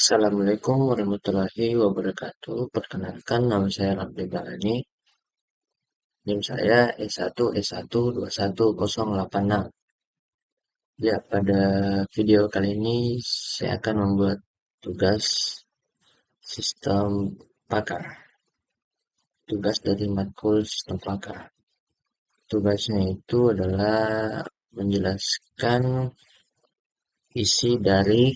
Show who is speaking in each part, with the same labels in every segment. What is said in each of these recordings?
Speaker 1: Assalamualaikum warahmatullahi wabarakatuh. Perkenalkan, nama saya Rabbi Barani. NIM saya S1S1210086. Ya, pada video kali ini saya akan membuat tugas sistem pakar. Tugas dari matkul sistem pakar. Tugasnya itu adalah menjelaskan isi dari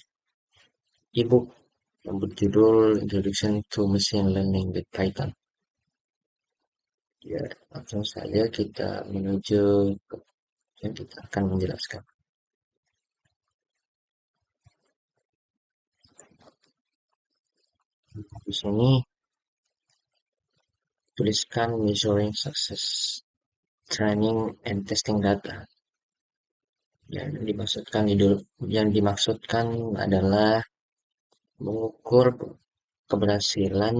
Speaker 1: e-book yang berjudul Introduction to Machine Learning with Python. Ya, langsung saja kita menuju ke yang kita akan menjelaskan. Di sini tuliskan measuring success, training and testing data. Yang dimaksudkan adalah mengukur keberhasilan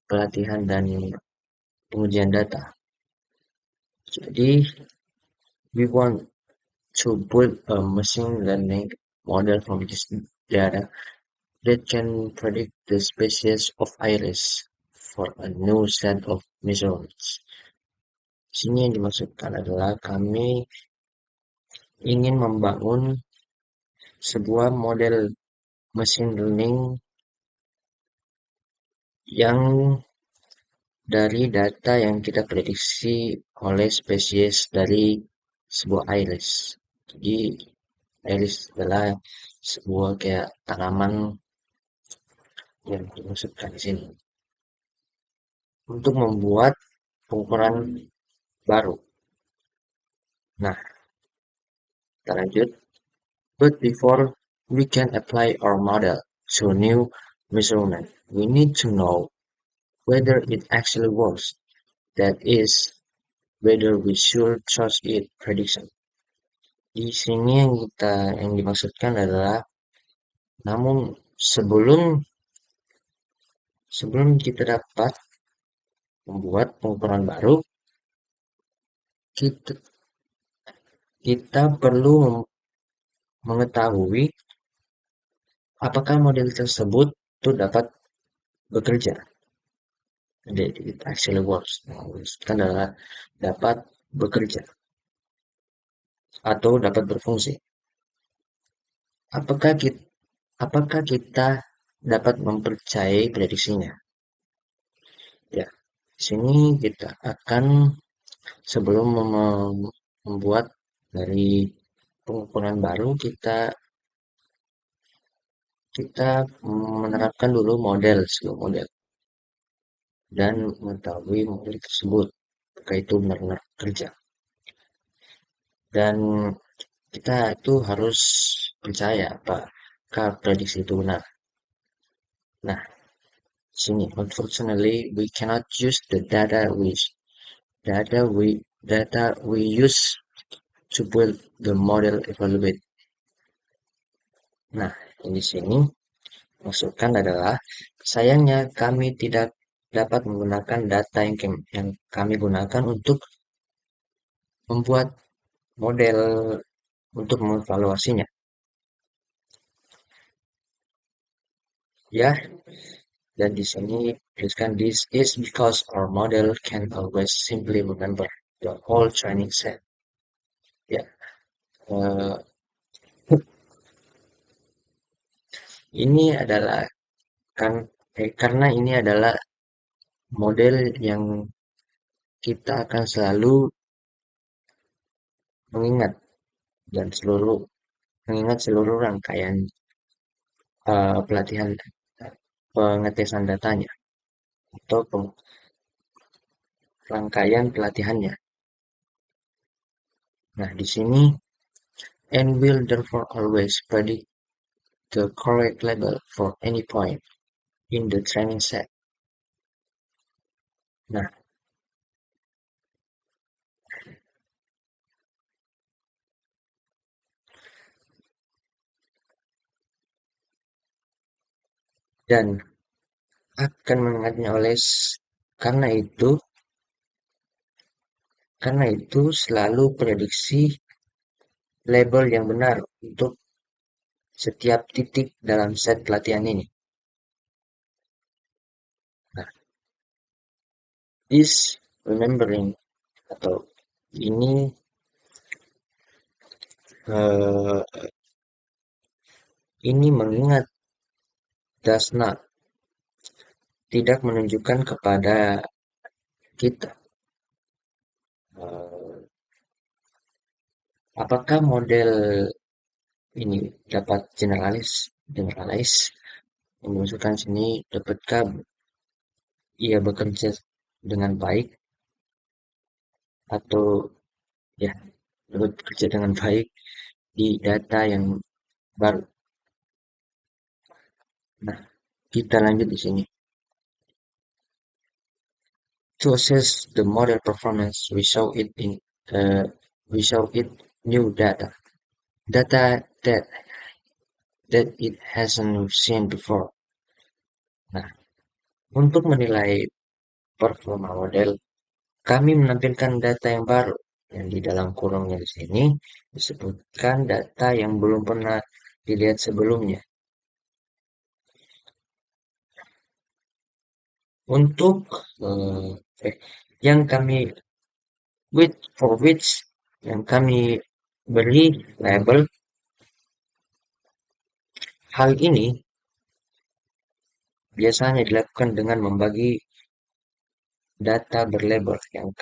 Speaker 1: pelatihan dan pengujian data. Jadi, we want to build a machine learning model from this data that can predict the species of iris for a new set of measurements. Sini yang dimaksudkan adalah kami ingin membangun sebuah model machine learning yang dari data yang kita prediksi oleh spesies dari sebuah iris. Jadi iris adalah sebuah kayak tanaman yang dimaksudkan di sini untuk membuat pengukuran baru. Nah, kita lanjut. But before we can apply our model to new measurement, we need to know whether it actually works. That is, whether we should trust it prediction. Di sini yang dimaksudkan adalah, namun sebelum kita dapat membuat pengukuran baru, kita perlu mengetahui apakah model tersebut itu dapat bekerja. Jadi it actually works. Maksudkan adalah dapat bekerja atau dapat berfungsi. Apakah kita dapat mempercayai prediksinya? Ya, di sini kita akan sebelum membuat dari pengukuran baru kita menerapkan dulu sebuah model dan mengetahui model tersebut apakah itu benar-benar kerja. Dan kita itu harus percaya apakah prediksi itu benar. Nah, sini unfortunately we cannot use the data we use to build the model evaluate. Nah, di sini maksudkan adalah sayangnya kami tidak dapat menggunakan data yang kami gunakan untuk membuat model untuk mengevaluasinya. Ya, dan di sini tuliskan this is because our model can always simply remember the whole training set. Ya, eh, ini adalah karena ini adalah model yang kita akan selalu mengingat mengingat seluruh rangkaian pelatihan pengetesan datanya atau rangkaian pelatihannya. Nah, di sini and will therefore always predict the correct label for any point in the training set. Nah, dan akan mengingatnya karena itu selalu prediksi label yang benar untuk setiap titik dalam set pelatihan ini. Nah, this remembering atau ini eh, ini mengingat does not tidak menunjukkan kepada kita eh, apakah model ini dapat generalize yang dimaksudkan sini dapatkah ia bekerja dengan baik atau ya dapat bekerja dengan baik di data yang baru. Nah, kita lanjut di sini. To assess the model performance, uh, we show it new data that it hasn't seen before. Nah, untuk menilai performa model, kami menampilkan data yang baru yang di dalam kurungnya di sini disebutkan data yang belum pernah dilihat sebelumnya. Untuk eh, eh, yang kami which yang kami beri label hal ini biasanya dilakukan dengan membagi data berlabel yang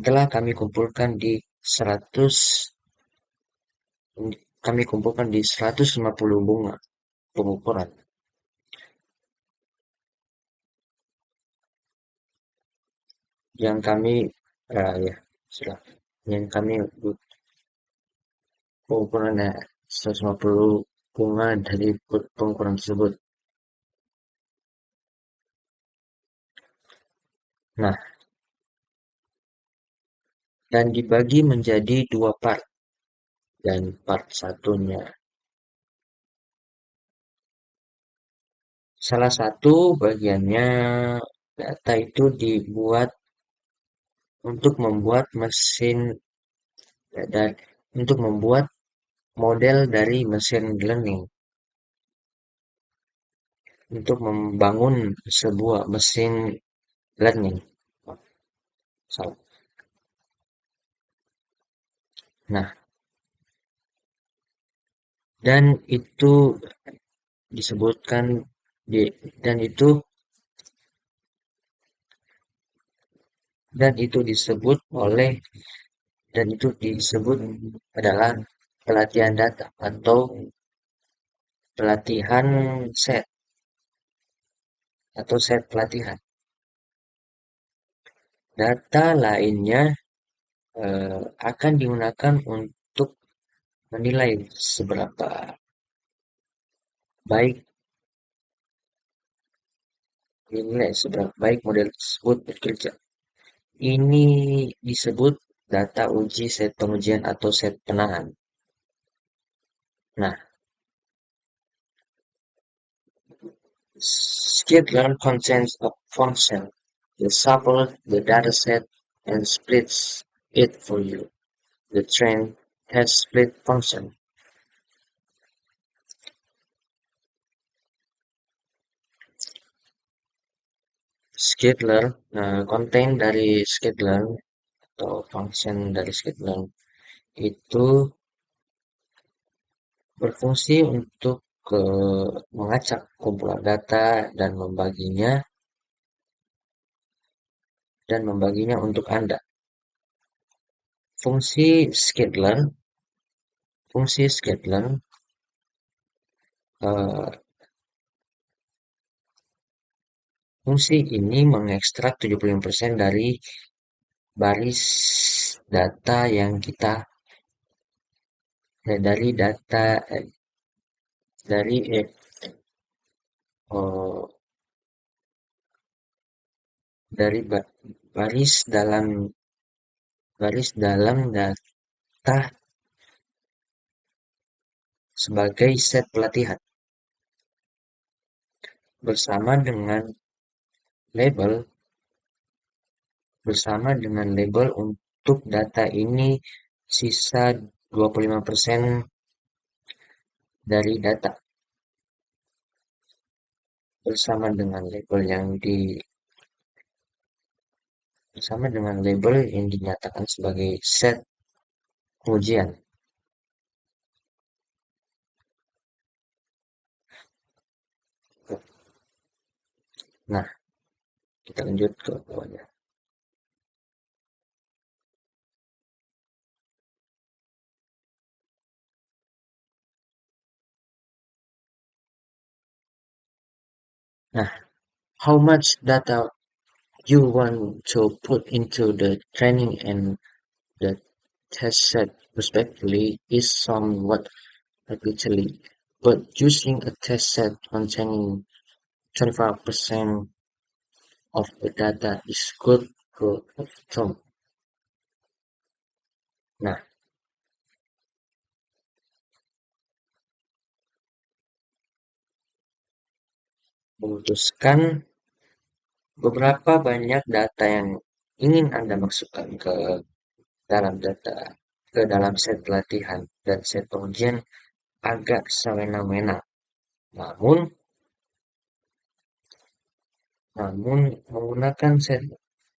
Speaker 1: telah kami kumpulkan di 150 bunga pengukuran yang kami ya sudah yang kami pengukurannya 150 bunga dari pengukuran tersebut. Nah, dan dibagi menjadi dua part dan part satunya. Salah satu bagiannya data itu dibuat untuk membuat dan untuk membuat model dari mesin learning untuk membangun sebuah mesin learning. So, nah, dan itu disebutkan di dan itu dan itu disebut oleh dan itu disebut adalah pelatihan data atau pelatihan set atau set pelatihan. Data lainnya akan digunakan untuk menilai seberapa baik seberapa baik model tersebut bekerja. Ini disebut data uji set pengujian atau set penahan. Nah, skitlearn contains a function that samples the dataset and splits it for you. The train test split function. Skitlearn contain dari skitlearn atau function dari skitlearn itu berfungsi untuk mengacak kumpulan data dan membaginya untuk Anda. Fungsi scheduler, fungsi scheduler eh, fungsi ini mengekstrak 75% dari baris data yang kita dari data dari oh, dari baris dalam data sebagai set pelatihan bersama dengan label untuk data ini sisa 25% dari data bersama dengan label yang dinyatakan sebagai set pengujian. Nah, kita lanjut ke bawahnya. Nah, how much data you want to put into the training and the test set respectively is somewhat arbitrary, but using a test set containing 25% of the data is good rule of thumb. Nah, memutuskan beberapa banyak data yang ingin Anda masukkan ke dalam set latihan dan set pengujian agak semena-mena. Namun, namun menggunakan set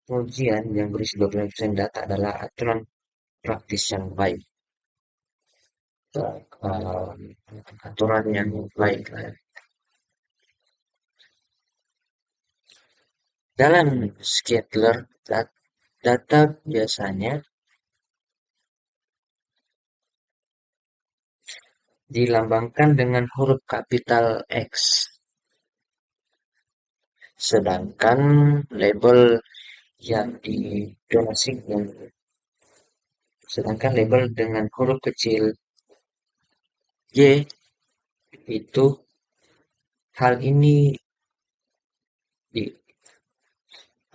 Speaker 1: pengujian yang berisi 25% data adalah aturan praktis yang baik. Uh, aturan yang baik. Dalam scheduler, data biasanya dilambangkan dengan huruf kapital X, sedangkan label yang didonasikan, sedangkan label dengan huruf kecil Y itu hal ini di-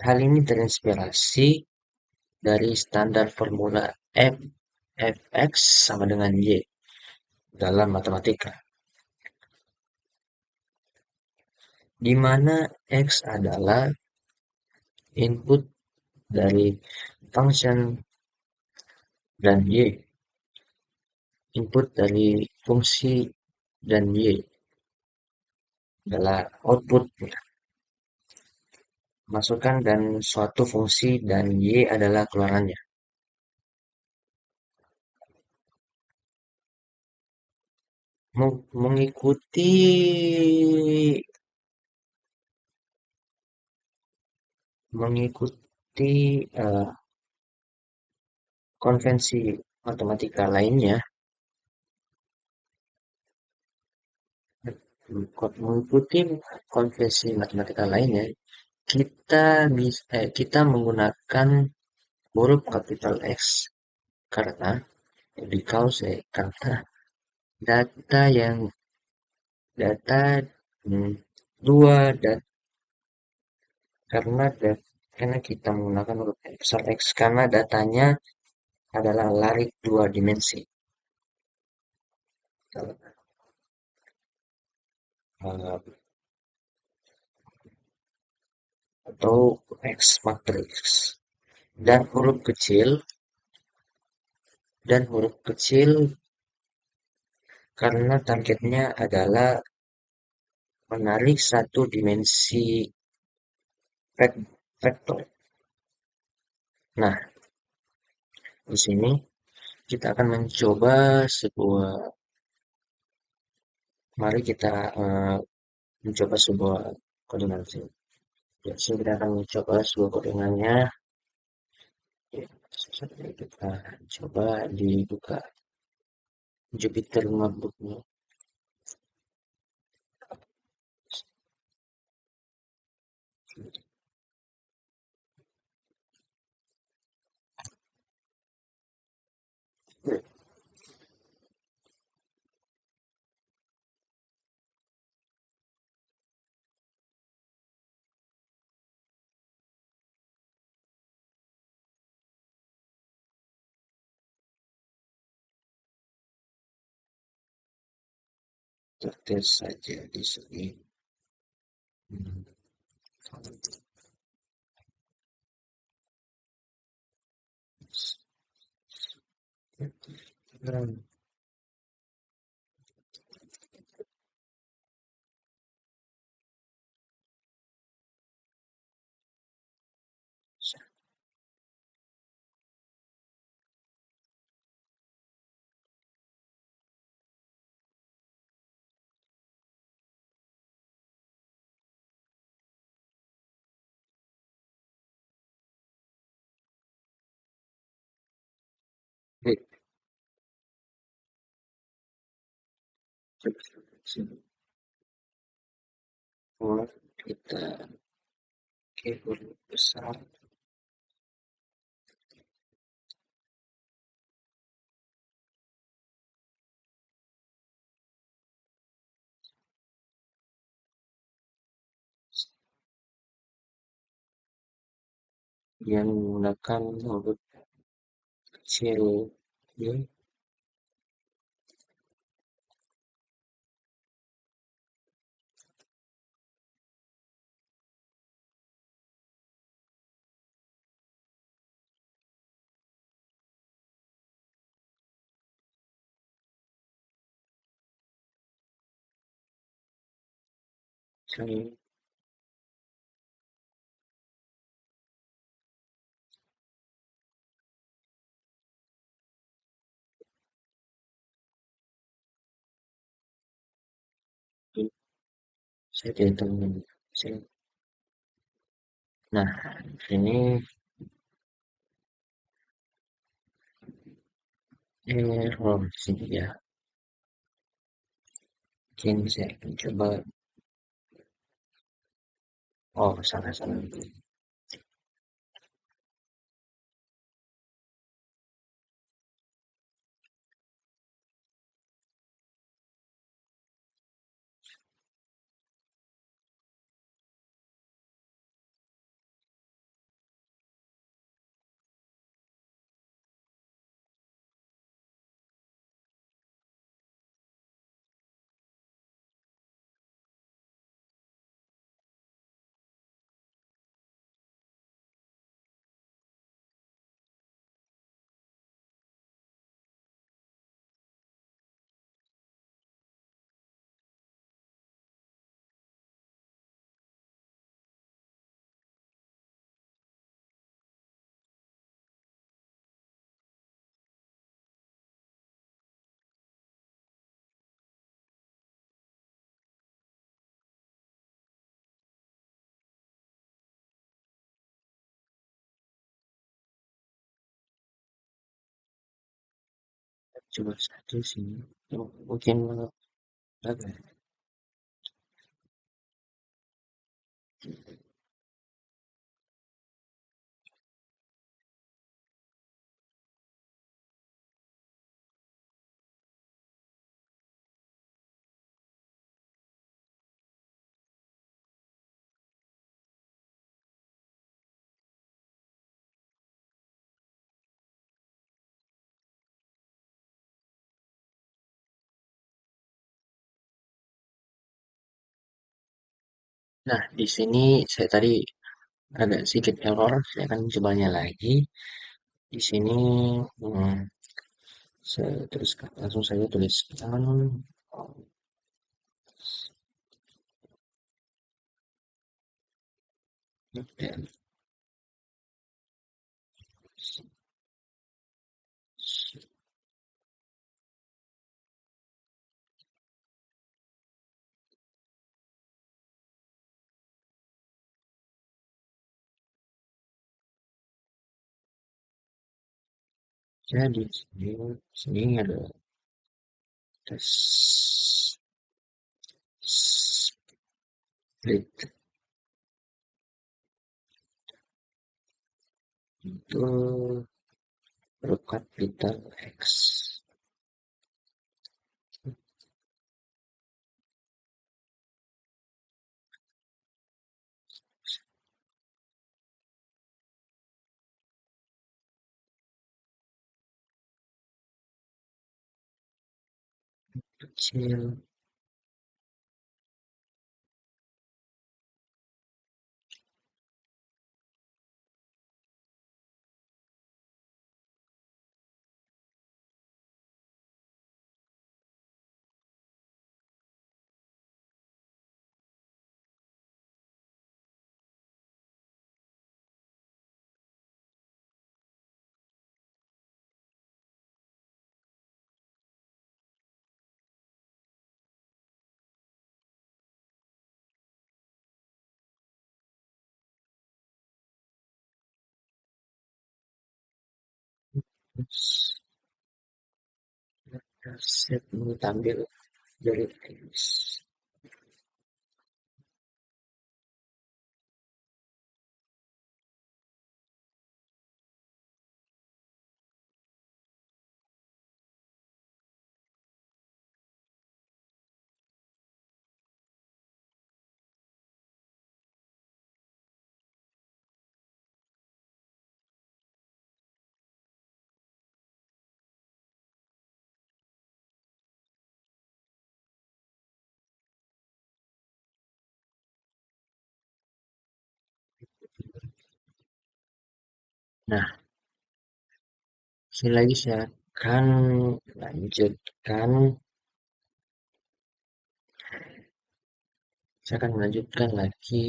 Speaker 1: hal ini terinspirasi dari standar formula Fx sama dengan Y dalam matematika, di mana X adalah input dari function dan Y input dari fungsi dan Y adalah output masukan dan suatu fungsi dan Y adalah keluarannya. Mengikuti mengikuti konvensi matematika lainnya, mengikuti konvensi matematika lainnya, kita menggunakan huruf kapital X karena karena data yang data hmm, dua dan karena karena kita menggunakan huruf besar X karena datanya adalah larik dua dimensi uh, atau X matrix dan huruf kecil karena targetnya adalah menarik satu dimensi vektor. Nah, di sini kita akan mari kita mencoba sebuah koordinasi. Di sini kita akan mencoba sebuah koordinatnya. Kita coba dibuka Jupyter notebooknya. Terus saja di sini. Wait, for kita keyboard besar yang menggunakan huruf kecil ya, saya saya tidak tahu. Saya- Nah, ini error sih ya. Mungkin saya akan coba. Oh, salah-salah. Coba satu sih. Oh, mungkin apa ya? Nah, di sini saya tadi agak sedikit error. Saya akan cobanya lagi. Di sini hmm, saya tuliskan langsung saya tuliskan. Oke. Jadi sini ada tes split itu berkapital X kecil Set tampil dari tenis. Nah, sekali lagi saya akan lanjutkan. Saya akan melanjutkan lagi.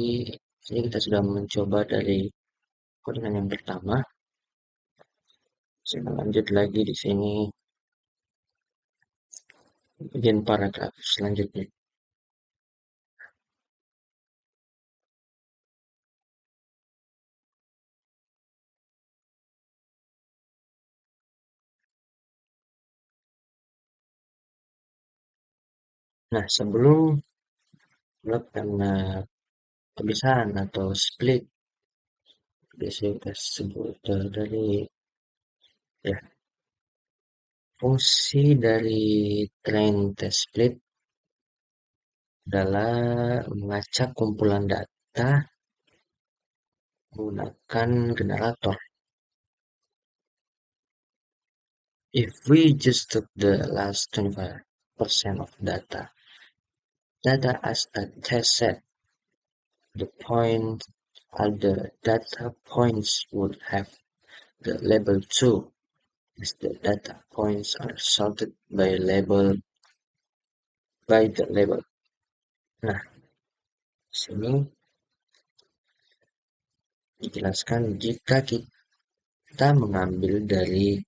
Speaker 1: Jadi kita sudah mencoba dari codingan yang pertama. Saya akan lanjut lagi di sini bagian paragraf selanjutnya. Nah, sebelum melakukan pemisahan atau split, biasanya kita sebut dari ya, fungsi dari train test split adalah melacak kumpulan data menggunakan generator. If we just took the last 25% of data as a test set, the point the data points would have the label 2 as the data points are sorted by the label. Nah, sini dijelaskan jika kita mengambil dari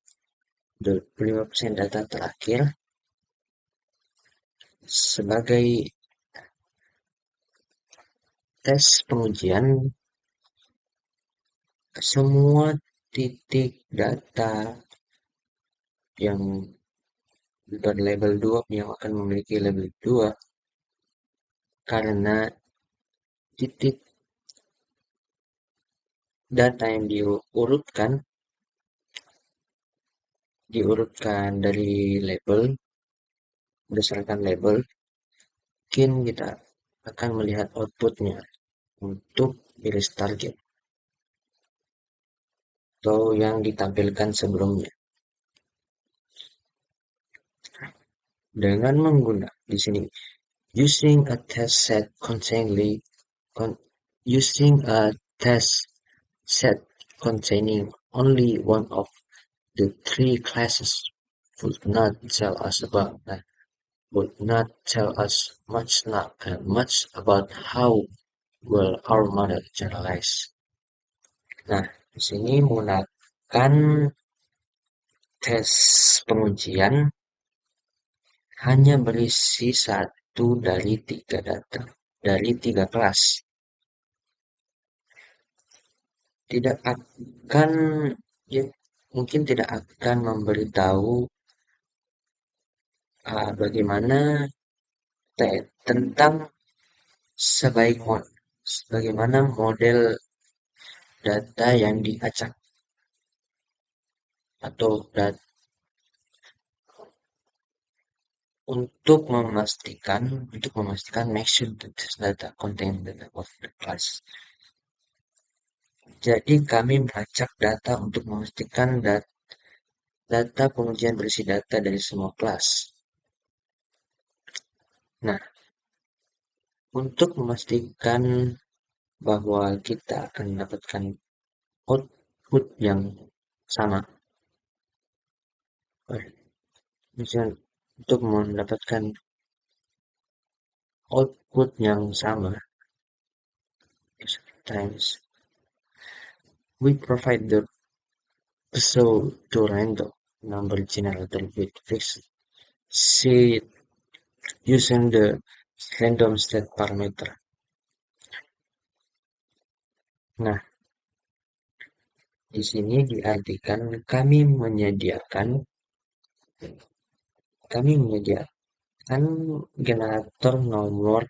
Speaker 1: 25% data terakhir sebagai tes pengujian, semua titik data yang berlabel 2 yang akan memiliki label 2 karena titik data yang diurutkan dari label berdasarkan label, mungkin kita akan melihat outputnya untuk iris target atau yang ditampilkan sebelumnya dengan menggunakan di sini using a test set using a test set containing only one of the three classes would not tell us much about how well our model generalize. Nah, di sini menggunakan tes pengujian hanya berisi satu dari tiga data dari tiga kelas. Tidak akan ya, mungkin tidak akan memberitahu bagaimana tentang bagaimana model data yang diacak atau untuk memastikan make sure that this data contain the of the class. Jadi kami melacak data untuk memastikan data pengujian berisi data dari semua kelas. Nah, untuk memastikan bahwa kita akan mendapatkan output yang sama, misalnya untuk mendapatkan output yang sama, times we provide the pseudo-random number generator with fixed seed using the random state parameter. Nah, di sini diartikan kami menyediakan kami menyediakan generator nomor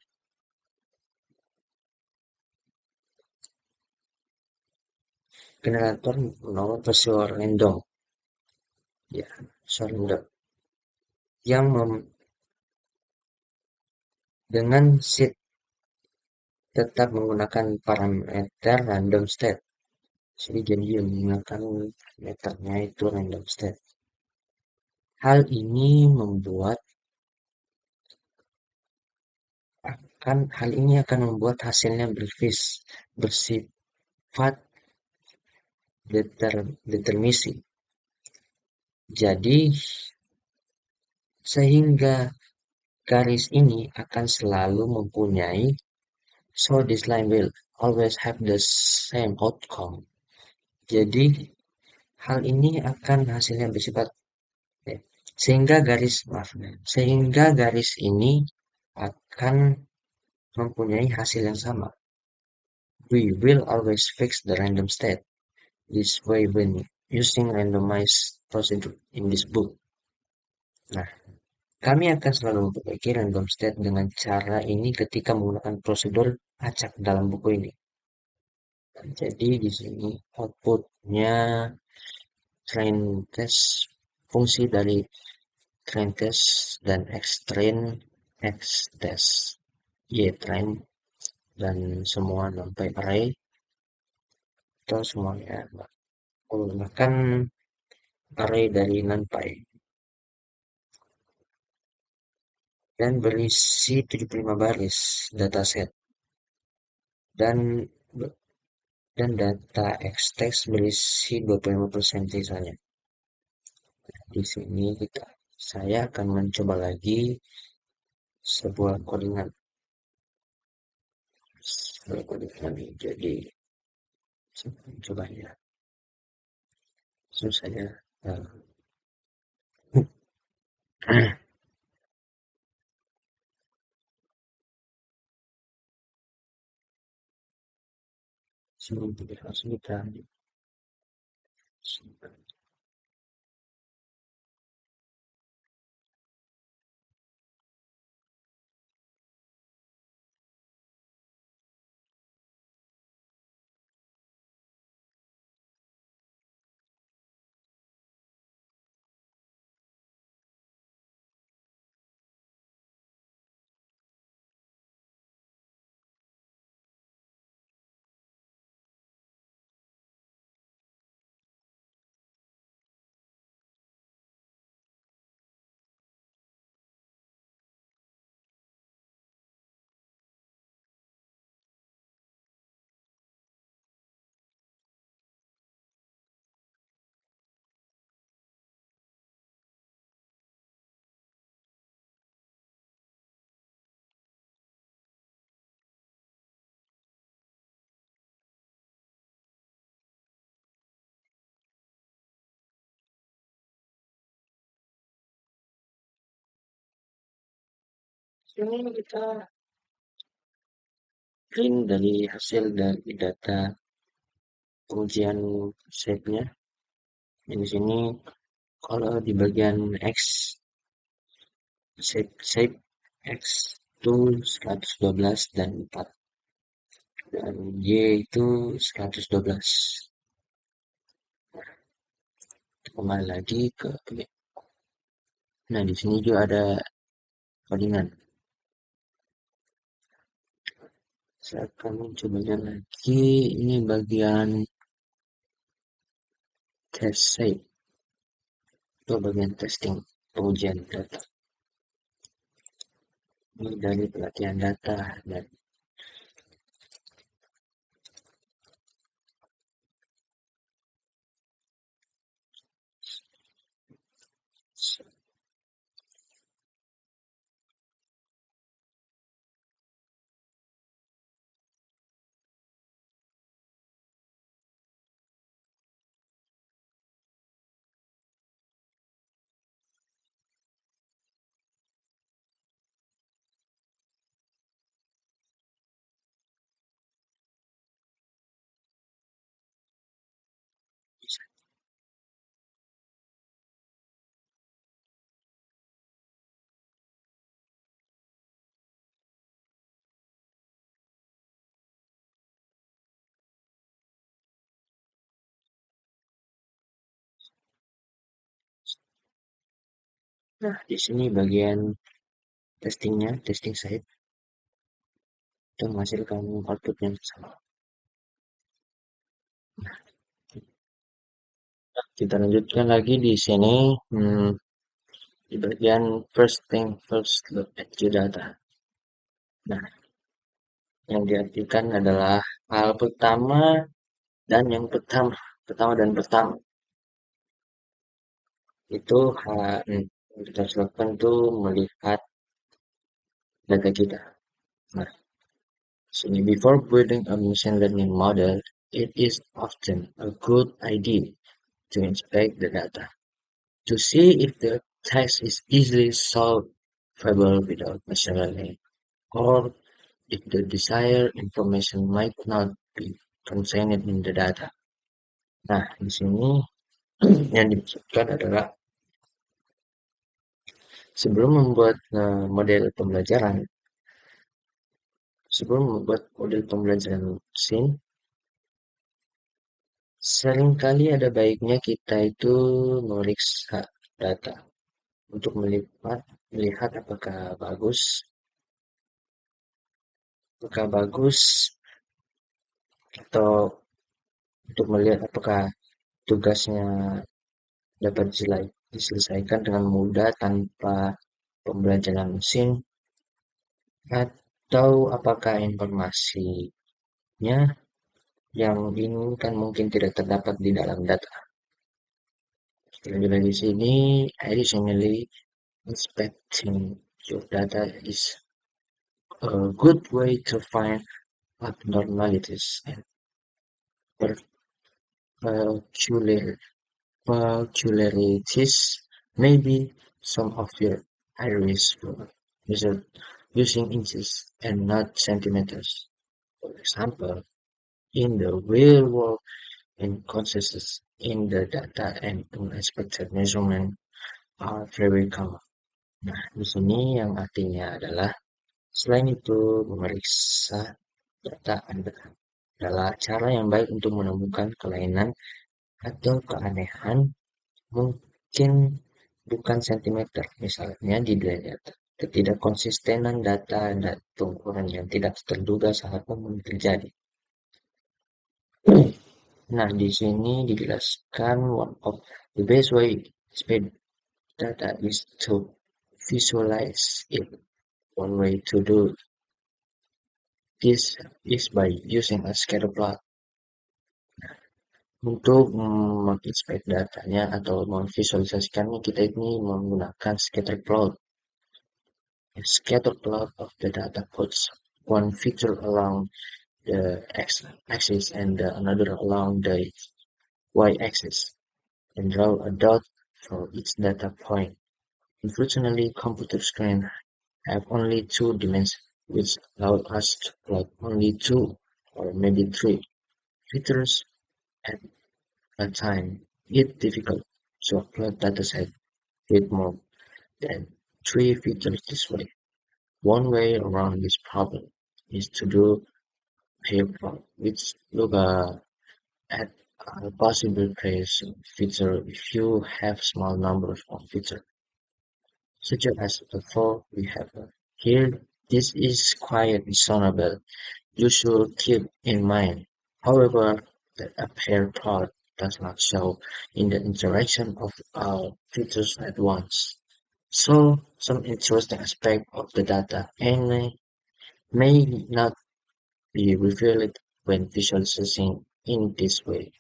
Speaker 1: generator nomor peristiwa random, ya, random, yang dengan sheet tetap menggunakan parameter random state. Jadi menggunakan meternya itu random state. Hal ini akan membuat hasilnya bersifat determinis. Jadi, sehingga garis ini akan selalu mempunyai, so this line will always have the same outcome. Jadi, hal ini akan hasilnya bersifat, eh, sehingga garis ini akan mempunyai hasil yang sama. We will always fix the random state this way when using randomized procedure in this book. Nah, kami akan selalu memperbaiki random state dengan cara ini ketika menggunakan prosedur acak dalam buku ini. Jadi di sini outputnya train test, fungsi dari train test dan xtrain, xtest, ytrain, dan semua sampai array itu semuanya menggunakan array dari NumPy dan berisi 75 baris dataset dan data xtext berisi 25% sisanya. Di sini saya akan mencoba lagi sebuah codingan. Jadi saya akan mencobanya. Langsung saja. Sebelum kita print dari hasil dari data pengujian shape-nya. Di sini kalau di bagian X shape X itu 112 dan 4 dan Y itu 112. Kembali lagi ke nah di sini juga ada codingan. Saya akan mencobanya lagi. Ini bagian test shape itu bagian testing pengujian data. Ini dari pelatihan data dan Nah, di sini bagian testingnya, testing site, kita menghasilkan output yang sama. Kita lanjutkan lagi di sini, di bagian first thing first, look at your data. Nah, yang diartikan adalah hal pertama dan yang pertama, pertama dan pertama itu yang kita harus lakukan itu melihat data kita. Nah, so before building a machine learning model, it is often a good idea to inspect the data to see if the text is easily solvable without machine learning, or if the desired information might not be contained in the data. Nah, di sini yang dimaksudkan adalah sebelum membuat model pembelajaran, sebelum membuat model pembelajaran mesin, seringkali ada baiknya kita itu memeriksa data untuk melihat apakah bagus atau untuk melihat apakah tugasnya dapat diselesaikan dengan mudah tanpa pembelajaran mesin, atau apakah informasinya yang diinginkan mungkin tidak terdapat di dalam data. Lagi-lagi sini, additionally, inspecting your data is a good way to find abnormalities and peculiar- peculiarities. Maybe some of your iris were measured using inches and not centimeters. For example, in the real world, inconsistencies in the data and unexpected measurement are very common. Nah, di sini yang artinya adalah selain itu memeriksa data adalah cara yang baik untuk menemukan kelainan atau keanehan, mungkin bukan sentimeter, misalnya di data. Ketidakkonsistenan data dan ukuran yang tidak terduga saat mungkin terjadi. Nah, di sini dijelaskan one of the best way to spread data is to visualize it. One way to do this is by using a scatter plot. Untuk menginspect datanya atau memvisualisasikannya, kita ini menggunakan scatter plot. A scatter plot of the data puts one feature along the x-axis and another along the y-axis, and draw a dot for each data point. Unfortunately, computer screens have only two dimensions, which allow us to plot only two or maybe three features at a time. It's difficult to plot dataset with more than three features this way. One way around this problem is to do pair plot, which look at possible pairs of features if you have small numbers of features, such as the four we have here. This is quite reasonable. You should keep in mind, however, that a pair plot does not show in the interaction of all features at once. So, some interesting aspect of the data may not be revealed when visualizing in this way.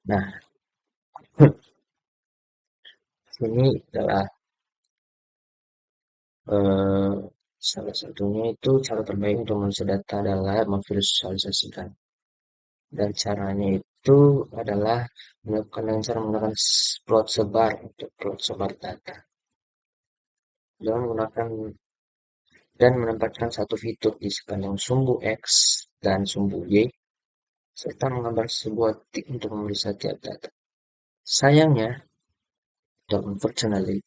Speaker 1: Nah, ini adalah eh, salah satunya itu cara terbaik untuk mengisi data adalah memvisualisasikan. Dan caranya itu adalah melakukan dengan cara menggunakan plot sebar untuk plot sebar data. Dengan menggunakan dan menempatkan satu fitur di sepanjang sumbu X dan sumbu Y, serta menggambar sebuah tik untuk memeriksa tiap data. Sayangnya, atau unfortunately,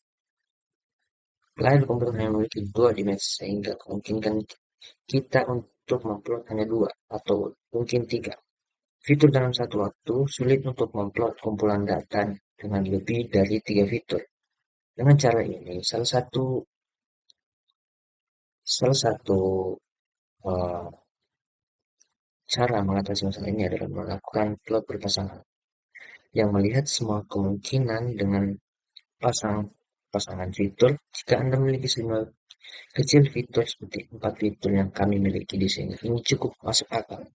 Speaker 1: layar komputer hanya memiliki dua dimensi sehingga kemungkinan kita untuk memplot hanya dua atau mungkin tiga fitur dalam satu waktu. Sulit untuk memplot kumpulan data dengan lebih dari tiga fitur. Dengan cara ini, salah satu eh, cara mengatasi masalah ini adalah melakukan plot berpasangan yang melihat semua kemungkinan dengan pasang pasangan fitur. Jika Anda memiliki semua kecil fitur seperti 4 fitur yang kami miliki di sini, ini cukup masuk akal.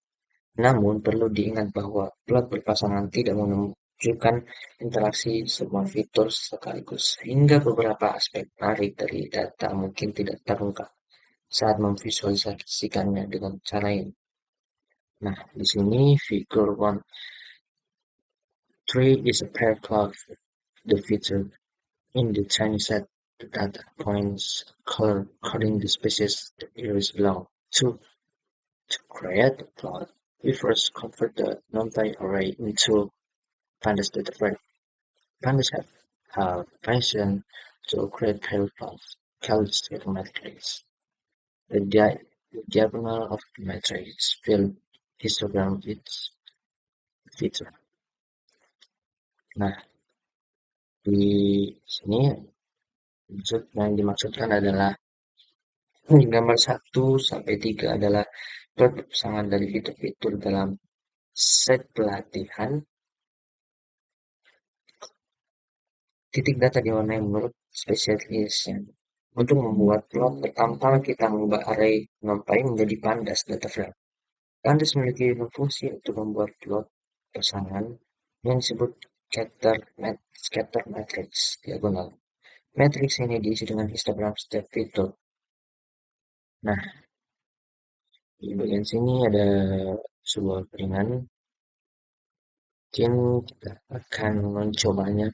Speaker 1: Namun, perlu diingat bahwa plot berpasangan tidak menunjukkan interaksi semua fitur sekaligus, sehingga beberapa aspek menarik dari data mungkin tidak terungkap saat memvisualisasikannya dengan cara ini. Nah, di sini figur 1.3 is a pair plot. The feature in the training set the data points color coding the species the areas belong to. To create the plot, we first convert the NumPy array into pandas data frame. Pandas have function to create pair plots calculated matrix. The diagonal of the matrix field histogram its feature. Nah, di sini yang dimaksudkan adalah gambar 1 sampai 3 adalah pasangan dari fitur-fitur dalam set pelatihan. Titik data diwarnai menurut spesialisnya. Untuk membuat plot pertama kita mengubah array NumPy menjadi pandas data frame. Pandas memiliki fungsi untuk membuat plot pasangan yang disebut scatter matrix diagonal. Matrix ini diisi dengan histogram setiap fitur. Nah, di bagian sini ada sebuah keringan. Mungkin kita akan mencobanya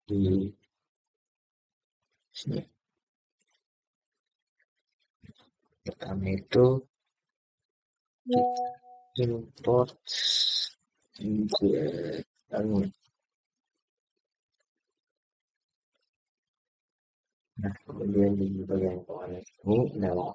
Speaker 1: di sini. Pertama itu kita import nah, kemudian di bagian bawah ini adalah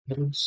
Speaker 1: terus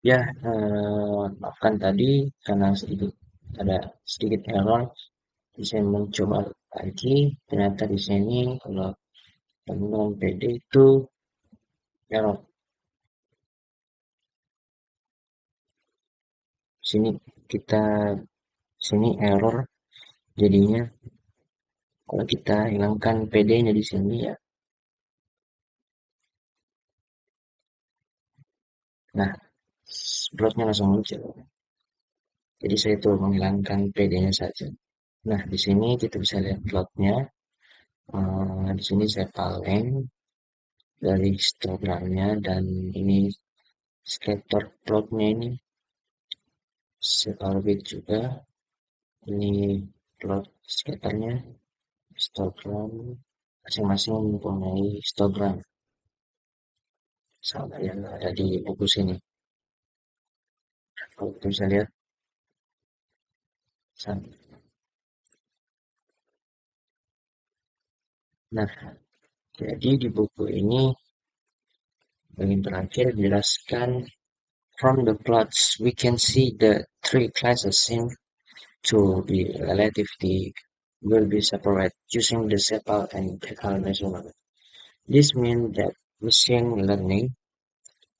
Speaker 1: Ya, maafkan tadi karena ada sedikit error. Saya mencoba lagi, ternyata di sini kalau teman PD itu error. Sini kita sini error jadinya kalau kita hilangkan PD-nya di sini ya. Nah, plotnya langsung muncul. Jadi saya tuh menghilangkan PD-nya saja. Nah, di sini kita bisa lihat plotnya. Di sini saya paling dari histogramnya dan ini scatter plotnya ini Separuh juga. Ini plot scatternya, histogram, masing-masing mempunyai histogram sama yang ada di buku sini. Kalau kita bisa lihat, sama. Nah, jadi di buku ini bagian terakhir dijelaskan from the plots we can see the three classes seem to be relatively will be separate using the sepal and Bechdel measurement. This means that machine learning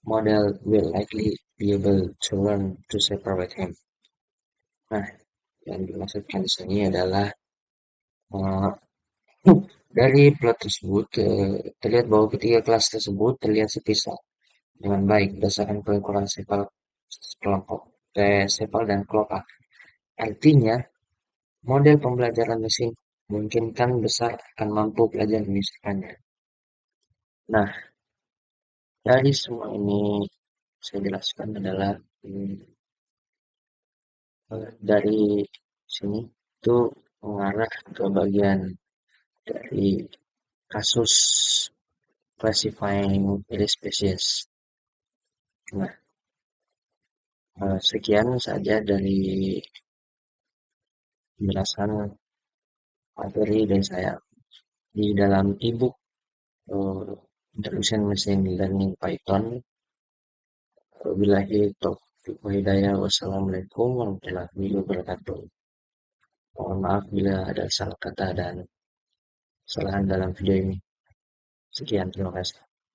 Speaker 1: model will likely be able to learn to separate him. Nah, yang dimaksudkan di sini adalah uh, dari plot tersebut terlihat bahwa ketiga kelas tersebut terlihat sepisah dengan baik berdasarkan pengukuran sepal kelompok sepal dan kelopak. Artinya, model pembelajaran mesin memungkinkan besar akan mampu belajar menyisahkannya. Nah, dari semua ini saya jelaskan adalah dari sini itu mengarah ke bagian dari kasus classifying pilih spesies. Nah, sekian saja dari penjelasan materi dari saya di dalam ebook Introduction Machine Learning Python. Wabillahi taufiq wa hidayah. Wassalamualaikum warahmatullahi wabarakatuh. Mohon maaf bila ada salah kata dan kesalahan dalam video ini. Sekian, terima kasih.